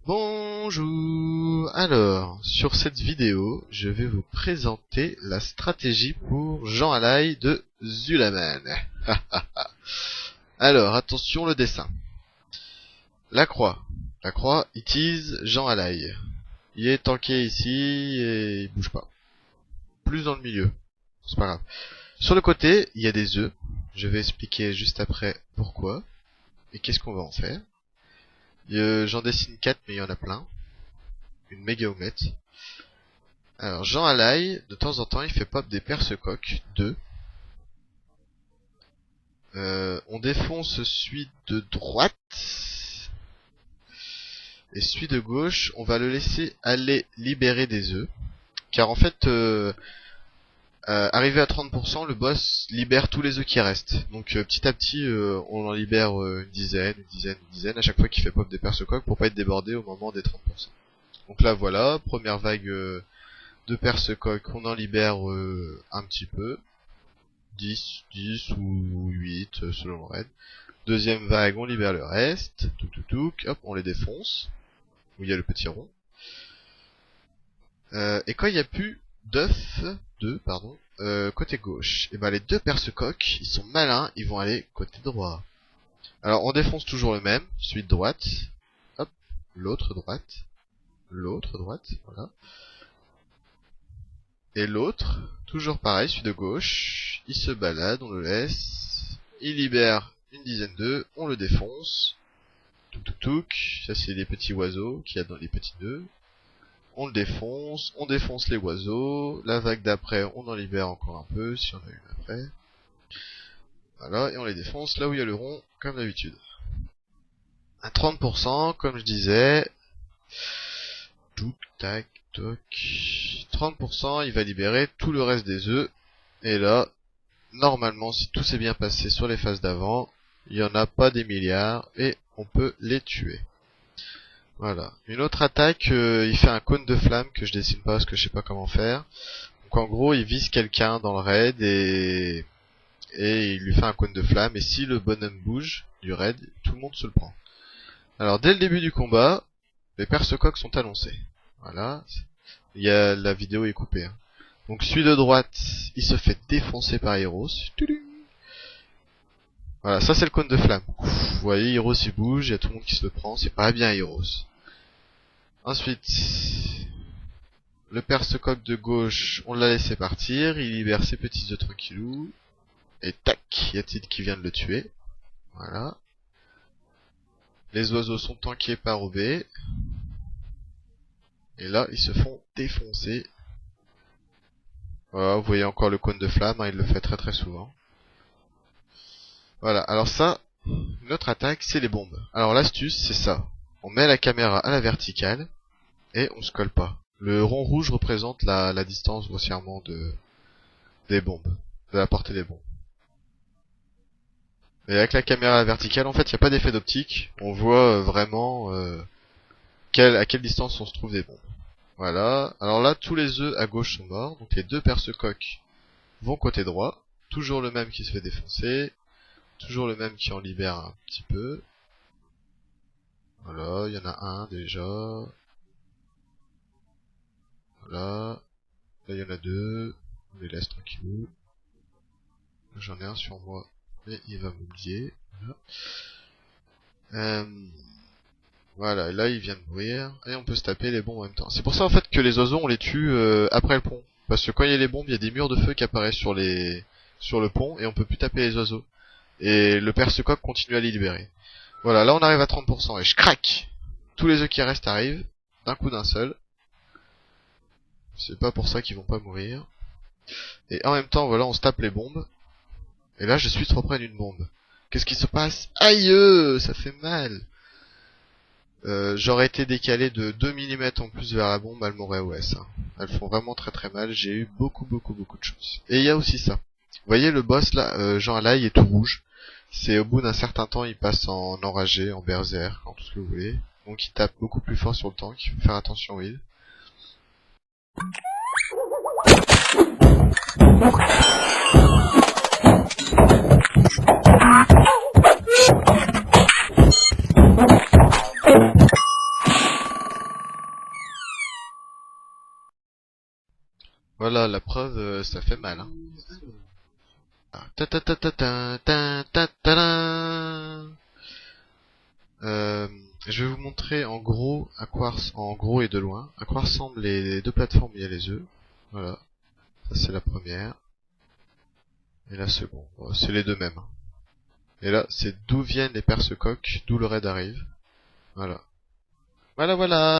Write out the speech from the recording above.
Bonjour. Alors, sur cette vidéo, je vais vous présenter la stratégie pour Jean Alaï de Zulaman. Alors, attention le dessin. La croix, il tease Jean Alaï. Il est tanké ici et il bouge pas. Plus dans le milieu, c'est pas grave. Sur le côté, il y a des œufs. Je vais expliquer juste après pourquoi et qu'est-ce qu'on va en faire. J'en dessine 4 mais il y en a plein. Une méga omelette. Alors Jean Alaï, de temps en temps il fait pop des perce-coques, 2. On défonce celui de droite. Et celui de gauche, on va le laisser aller libérer des œufs. Car en fait, arrivé à 30%, le boss libère tous les œufs qui restent. Donc petit à petit, on en libère une dizaine. À chaque fois qu'il fait pop des perce-coques pour pas être débordé au moment des 30%. Donc là voilà, première vague de perce-coques, on en libère un petit peu. 10 ou 8 selon le raid. Deuxième vague, on libère le reste. Hop, on les défonce. Où il y a le petit rond. Et quand il n'y a plus d'œufs, côté gauche, et ben les deux perce-coques, ils sont malins, ils vont aller côté droit. Alors on défonce toujours le même, celui de droite. Hop, l'autre droite, voilà. Et l'autre, toujours pareil, celui de gauche, il se balade, on le laisse, il libère une dizaine d'œufs, on le défonce. Ça c'est les petits oiseaux qu'il y a dans les petits œufs. On le défonce, on défonce les oiseaux, la vague d'après on en libère encore un peu, si on a une après. Voilà, et on les défonce là où il y a le rond, comme d'habitude. À 30%, comme je disais, tac, toc, 30%, il va libérer tout le reste des œufs, et là, normalement, si tout s'est bien passé sur les phases d'avant, il n'y en a pas des milliards, et on peut les tuer. Voilà. Une autre attaque, il fait un cône de flamme que je dessine pas parce que je sais pas comment faire. Donc en gros, il vise quelqu'un dans le raid et il lui fait un cône de flamme. Et si le bonhomme bouge du raid, tout le monde se le prend. Alors dès le début du combat, les perce-coques sont annoncés. Voilà. La vidéo est coupée. Hein. Donc celui de droite, il se fait défoncer par Heroes. Voilà, ça c'est le cône de flamme. Vous voyez, Heroes il bouge, il y a tout le monde qui se le prend, c'est pas bien Heroes. Ensuite, le perce-coque de gauche, on l'a laissé partir, il libère ses petits œufs tranquillou. Et tac, y a-t-il qui vient de le tuer. Voilà. Les oiseaux sont tankés par OB. Et là, ils se font défoncer. Voilà, vous voyez encore le cône de flamme, hein, il le fait très très souvent. Voilà, alors ça, une autre attaque, c'est les bombes. Alors l'astuce, c'est ça. On met la caméra à la verticale, et on se colle pas. Le rond rouge représente la distance grossièrement des bombes, de la portée des bombes. Et avec la caméra à la verticale, en fait, il n'y a pas d'effet d'optique. On voit vraiment à quelle distance on se trouve des bombes. Voilà. Alors là, tous les œufs à gauche sont morts, donc les deux perce-coques vont côté droit. Toujours le même qui se fait défoncer. Toujours le même qui en libère un petit peu. Voilà, il y en a un déjà. Voilà. Là, il y en a deux. On les laisse tranquillou. J'en ai un sur moi, mais il va m'oublier. Voilà. Voilà, et là, il vient de mourir. Et on peut se taper les bombes en même temps. C'est pour ça, en fait, que les oiseaux, on les tue après le pont. Parce que quand il y a les bombes, il y a des murs de feu qui apparaissent sur le pont, et on peut plus taper les oiseaux. Et le perce-coque continue à les libérer. Voilà, là on arrive à 30% et je craque. Tous les œufs qui restent arrivent, d'un coup d'un seul. C'est pas pour ça qu'ils vont pas mourir. Et en même temps, voilà, on se tape les bombes. Et là je suis trop près d'une bombe. Qu'est-ce qui se passe? Aïe, ça fait mal. J'aurais été décalé de 2 mm en plus vers la bombe, elles m'auraient OS. Hein. Elles font vraiment très très mal, j'ai eu beaucoup de chance. Et il y a aussi ça. Vous voyez le boss là, Jean Alaï est tout rouge. C'est au bout d'un certain temps, il passe en enragé, en berserk, en tout ce que vous voulez. Donc il tape beaucoup plus fort sur le tank, il faut faire attention au heal. Voilà, la preuve, ça fait mal, hein. Ah, ta ta ta ta ta ta ta ta ta. Euh, je vais vous montrer en gros en gros et de loin, à quoi ressemblent les deux plateformes où il y a les œufs. Voilà, ça c'est la première. Et la seconde. Bon, c'est les deux mêmes, hein. Et là, c'est d'où viennent les perce-coques, d'où le raid arrive. Voilà. Voilà, voilà.